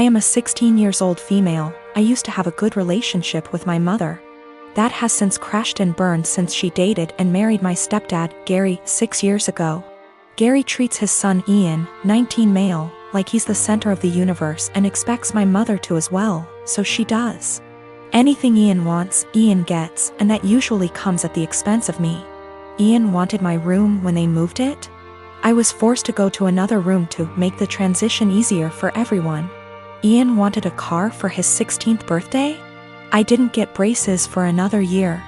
I am a 16 years old female. I used to have a good relationship with my mother. That has since crashed and burned since she dated and married my stepdad, Gary, 6 years ago. Gary treats his son Ian, 19 male, like he's the center of the universe and expects my mother to as well, so she does. Anything Ian wants, Ian gets, and that usually comes at the expense of me. Ian wanted my room when they moved it. I was forced to go to another room to make the transition easier for everyone. Ian wanted a car for his 16th birthday. I didn't get braces for another year.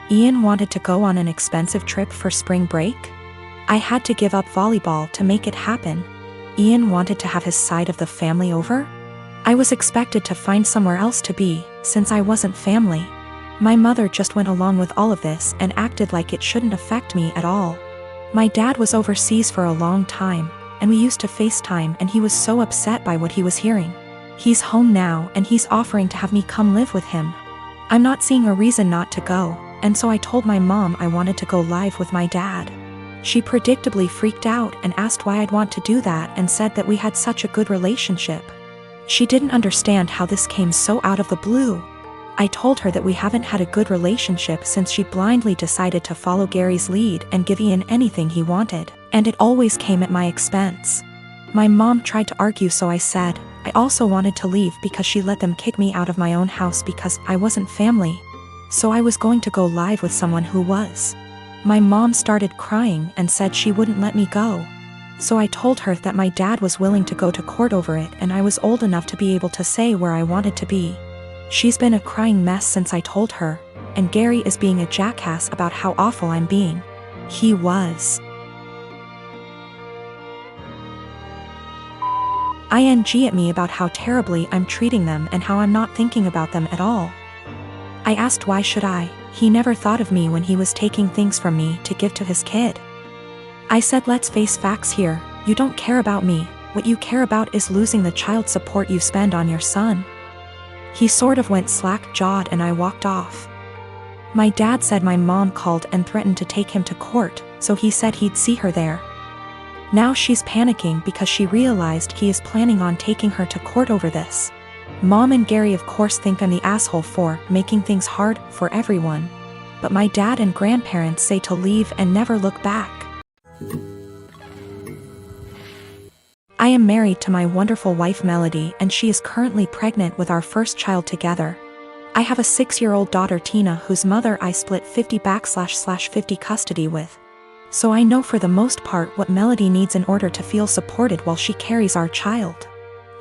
Ian wanted to go on an expensive trip for spring break. I had to give up volleyball to make it happen. Ian wanted to have his side of the family over. I was expected to find somewhere else to be, since I wasn't family. My mother just went along with all of this and acted like it shouldn't affect me at all. My dad was overseas for a long time, and we used to FaceTime, and he was so upset by what he was hearing. He's home now and he's offering to have me come live with him. I'm not seeing a reason not to go, and so I told my mom I wanted to go live with my dad. She predictably freaked out and asked why I'd want to do that and said that we had such a good relationship. She didn't understand how this came so out of the blue. I told her that we haven't had a good relationship since she blindly decided to follow Gary's lead and give Ian anything he wanted, and it always came at my expense. My mom tried to argue, so I said I also wanted to leave because she let them kick me out of my own house because I wasn't family. So I was going to go live with someone who was. My mom started crying and said she wouldn't let me go. So I told her that my dad was willing to go to court over it and I was old enough to be able to say where I wanted to be. She's been a crying mess since I told her, and Gary is being a jackass about how awful I'm being. He was. ING at me about how terribly I'm treating them and how I'm not thinking about them at all. I asked why should I. He never thought of me when he was taking things from me to give to his kid. I said let's face facts here, you don't care about me, what you care about is losing the child support you spend on your son. He sort of went slack-jawed and I walked off. My dad said my mom called and threatened to take him to court, so he said he'd see her there. Now she's panicking because she realized he is planning on taking her to court over this. Mom and Gary of course think I'm the asshole for making things hard for everyone. But my dad and grandparents say to leave and never look back. I am married to my wonderful wife Melody and she is currently pregnant with our first child together. I have a 6-year-old daughter Tina whose mother I split 50/50 custody with. So I know for the most part what Melody needs in order to feel supported while she carries our child.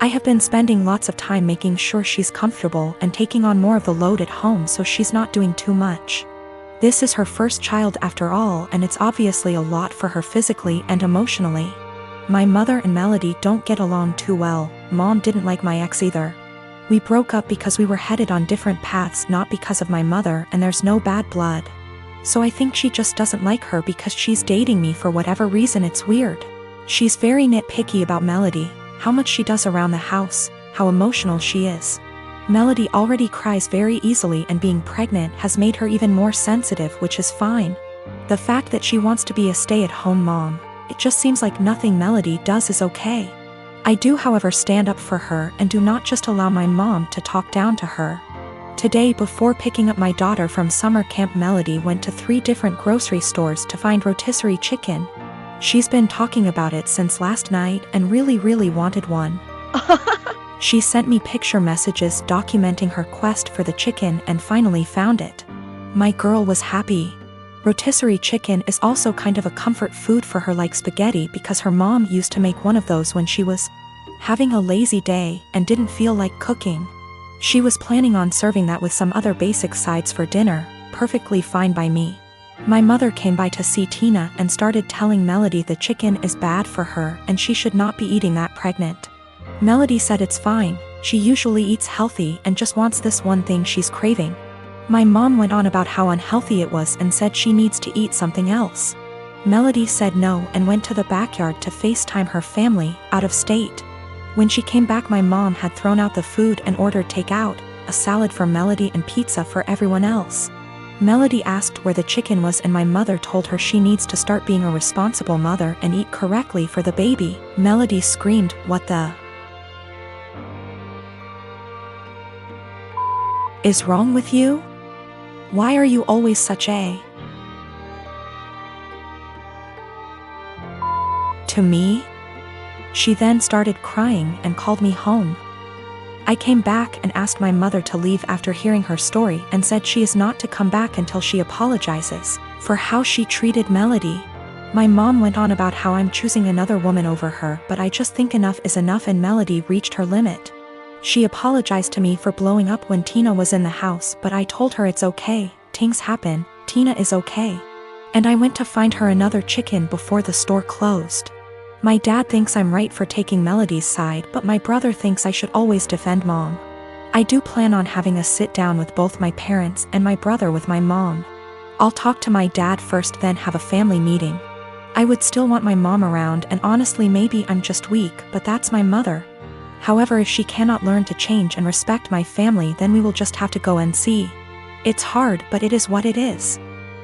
I have been spending lots of time making sure she's comfortable and taking on more of the load at home so she's not doing too much. This is her first child after all, and it's obviously a lot for her physically and emotionally. My mother and Melody don't get along too well. Mom didn't like my ex either. We broke up because we were headed on different paths, not because of my mother, and there's no bad blood. So I think she just doesn't like her because she's dating me for whatever reason. It's weird. She's very nitpicky about Melody, how much she does around the house, how emotional she is. Melody already cries very easily and being pregnant has made her even more sensitive, which is fine. The fact that she wants to be a stay-at-home mom, it just seems like nothing Melody does is okay. I do however stand up for her and do not just allow my mom to talk down to her. Today before picking up my daughter from summer camp, Melody went to 3 different grocery stores to find rotisserie chicken. She's been talking about it since last night and really wanted one. She sent me picture messages documenting her quest for the chicken and finally found it. My girl was happy. Rotisserie chicken is also kind of a comfort food for her, like spaghetti, because her mom used to make one of those when she was having a lazy day and didn't feel like cooking. She was planning on serving that with some other basic sides for dinner, perfectly fine by me. My mother came by to see Tina and started telling Melody the chicken is bad for her and she should not be eating that pregnant. Melody said it's fine, she usually eats healthy and just wants this one thing she's craving. My mom went on about how unhealthy it was and said she needs to eat something else. Melody said no and went to the backyard to FaceTime her family out of state. When she came back, my mom had thrown out the food and ordered takeout, a salad for Melody and pizza for everyone else. Melody asked where the chicken was and my mother told her she needs to start being a responsible mother and eat correctly for the baby. Melody screamed, "What the?" is wrong with you? Why are you always such a... To me? She then started crying and called me home. I came back and asked my mother to leave after hearing her story and said she is not to come back until she apologizes for how she treated Melody. My mom went on about how I'm choosing another woman over her, but I just think enough is enough, and Melody reached her limit. She apologized to me for blowing up when Tina was in the house, but I told her it's okay, things happen, Tina is okay. And I went to find her another chicken before the store closed. My dad thinks I'm right for taking Melody's side, but my brother thinks I should always defend mom. I do plan on having a sit down with both my parents and my brother with my mom. I'll talk to my dad first, then have a family meeting. I would still want my mom around, and honestly maybe I'm just weak, but that's my mother. However, if she cannot learn to change and respect my family, then we will just have to go and see. It's hard, but it is what it is.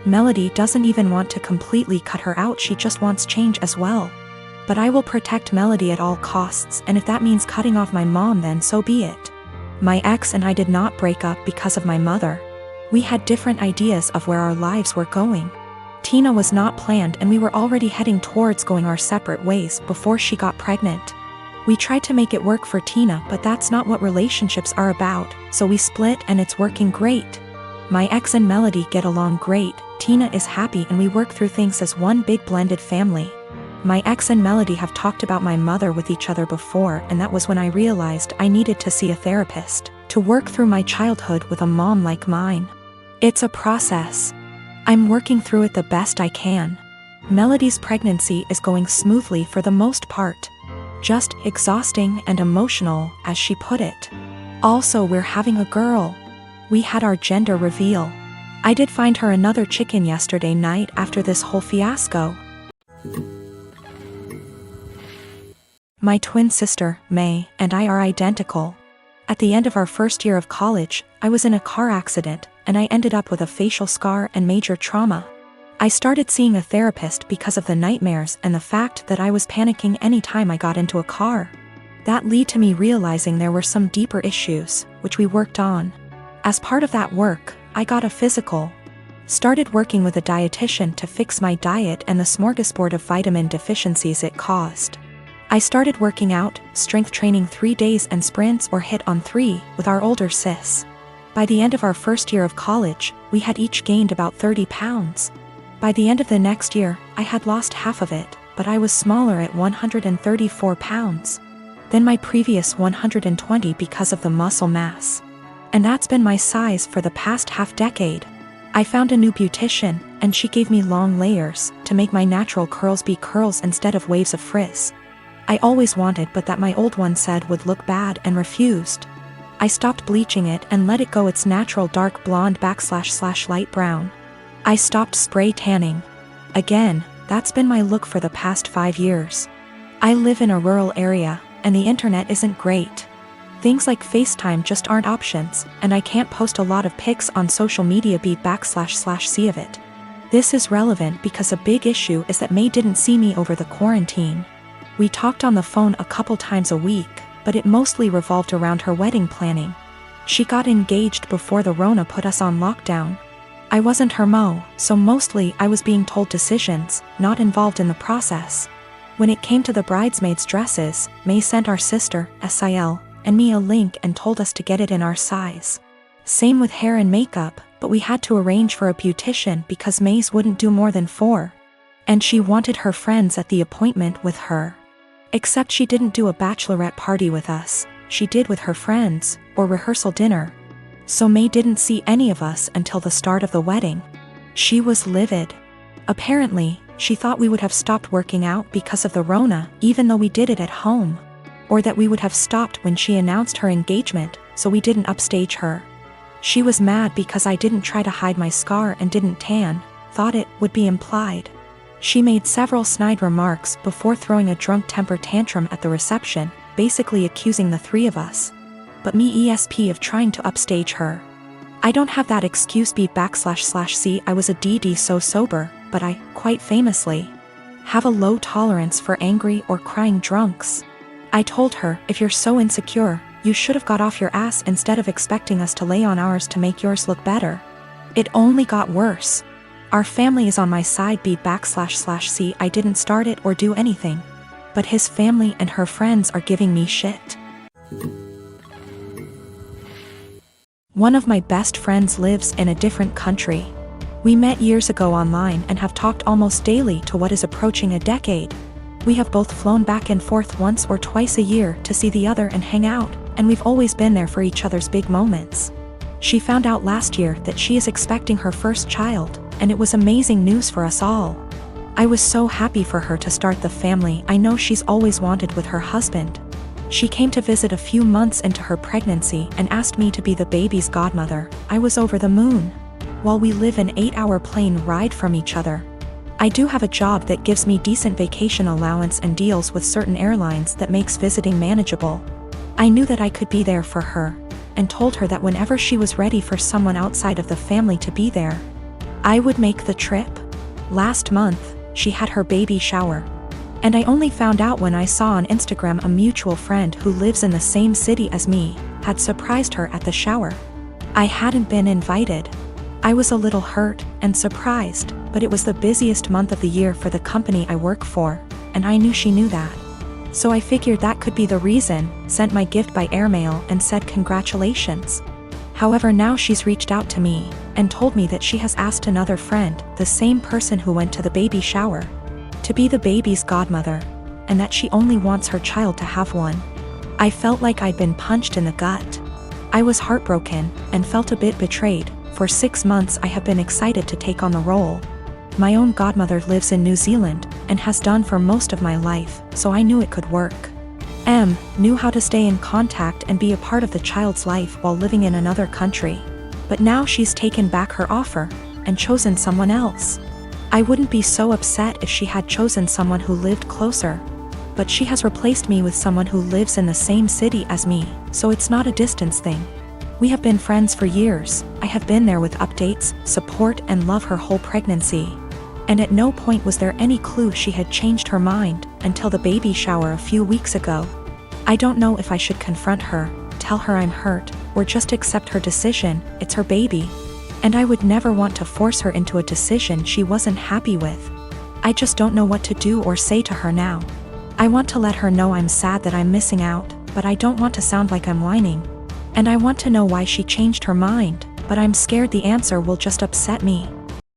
Melody doesn't even want to completely cut her out, she just wants change as well. But I will protect Melody at all costs, and if that means cutting off my mom, then so be it. My ex and I did not break up because of my mother. We had different ideas of where our lives were going. Tina was not planned, and we were already heading towards going our separate ways before she got pregnant. We tried to make it work for Tina, but that's not what relationships are about, so we split and it's working great. My ex and Melody get along great, Tina is happy, and we work through things as one big blended family. My ex and Melody have talked about my mother with each other before, and that was when I realized I needed to see a therapist to work through my childhood with a mom like mine. It's a process. I'm working through it the best I can. Melody's pregnancy is going smoothly for the most part. Just exhausting and emotional, as she put it. Also, we're having a girl. We had our gender reveal. I did find her another chicken yesterday night after this whole fiasco. My twin sister, May, and I are identical. At the end of our first year of college, I was in a car accident, and I ended up with a facial scar and major trauma. I started seeing a therapist because of the nightmares and the fact that I was panicking any time I got into a car. That led to me realizing there were some deeper issues, which we worked on. As part of that work, I got a physical. Started working with a dietitian to fix my diet and the smorgasbord of vitamin deficiencies it caused. I started working out, strength training 3 days and sprints or hit on 3 with our older sis. By the end of our first year of college, we had each gained about 30 pounds. By the end of the next year, I had lost half of it, but I was smaller at 134 pounds than my previous 120 because of the muscle mass. And that's been my size for the past half decade. I found a new beautician, and she gave me long layers to make my natural curls be curls instead of waves of frizz. I always wanted, but that my old one said would look bad, and refused. I stopped bleaching it and let it go its natural dark blonde / light brown. I stopped spray tanning. Again, that's been my look for the past 5 years. I live in a rural area, and the internet isn't great. Things like FaceTime just aren't options, and I can't post a lot of pics on social media / see of it. This is relevant because a big issue is that May didn't see me over the quarantine. We talked on the phone a couple times a week, but it mostly revolved around her wedding planning. She got engaged before the Rona put us on lockdown. I wasn't her mo, so mostly I was being told decisions, not involved in the process. When it came to the bridesmaids' dresses, May sent our sister, Sil, and me a link and told us to get it in our size. Same with hair and makeup, but we had to arrange for a beautician because May's wouldn't do more than 4. And she wanted her friends at the appointment with her. Except she didn't do a bachelorette party with us, she did with her friends, or rehearsal dinner. So May didn't see any of us until the start of the wedding. She was livid. Apparently, she thought we would have stopped working out because of the Rona, even though we did it at home. Or that we would have stopped when she announced her engagement, so we didn't upstage her. She was mad because I didn't try to hide my scar and didn't tan, thought it would be implied. She made several snide remarks before throwing a drunk temper tantrum at the reception, basically accusing the 3 of us. But me ESP of trying to upstage her. I don't have that excuse / see I was a DD so sober, but I, quite famously, have a low tolerance for angry or crying drunks. I told her, if you're so insecure, You should have got off your ass instead of expecting us to lay on ours to make yours look better. It only got worse. Our family is on my side B/C. I didn't start it or do anything. But his family and her friends are giving me shit. One of my best friends lives in a different country. We met years ago online and have talked almost daily to what is approaching a decade. We have both flown back and forth once or twice a year to see the other and hang out, and we've always been there for each other's big moments. She found out last year that she is expecting her first child, and it was amazing news for us all. I was so happy for her to start the family I know she's always wanted with her husband. She came to visit a few months into her pregnancy and asked me to be the baby's godmother. I was over the moon. While we live an 8-hour plane ride from each other. I do have a job that gives me decent vacation allowance and deals with certain airlines that makes visiting manageable. I knew that I could be there for her, and told her that whenever she was ready for someone outside of the family to be there, I would make the trip. Last month, she had her baby shower. And I only found out when I saw on Instagram a mutual friend who lives in the same city as me, had surprised her at the shower. I hadn't been invited. I was a little hurt and surprised, but it was the busiest month of the year for the company I work for, and I knew she knew that. So I figured that could be the reason, sent my gift by airmail and said congratulations. However, now she's reached out to me, and told me that she has asked another friend, the same person who went to the baby shower, to be the baby's godmother, and that she only wants her child to have one. I felt like I'd been punched in the gut. I was heartbroken, and felt a bit betrayed. For 6 months I have been excited to take on the role. My own godmother lives in New Zealand, and has done for most of my life, so I knew it could work. Knew how to stay in contact and be a part of the child's life while living in another country. But now she's taken back her offer, and chosen someone else. I wouldn't be so upset if she had chosen someone who lived closer. But she has replaced me with someone who lives in the same city as me, so it's not a distance thing. We have been friends for years. I have been there with updates, support and love her whole pregnancy. And at no point was there any clue she had changed her mind, until the baby shower a few weeks ago. I don't know if I should confront her, tell her I'm hurt, or just accept her decision. It's her baby. And I would never want to force her into a decision she wasn't happy with. I just don't know what to do or say to her now. I want to let her know I'm sad that I'm missing out, but I don't want to sound like I'm whining. And I want to know why she changed her mind, but I'm scared the answer will just upset me.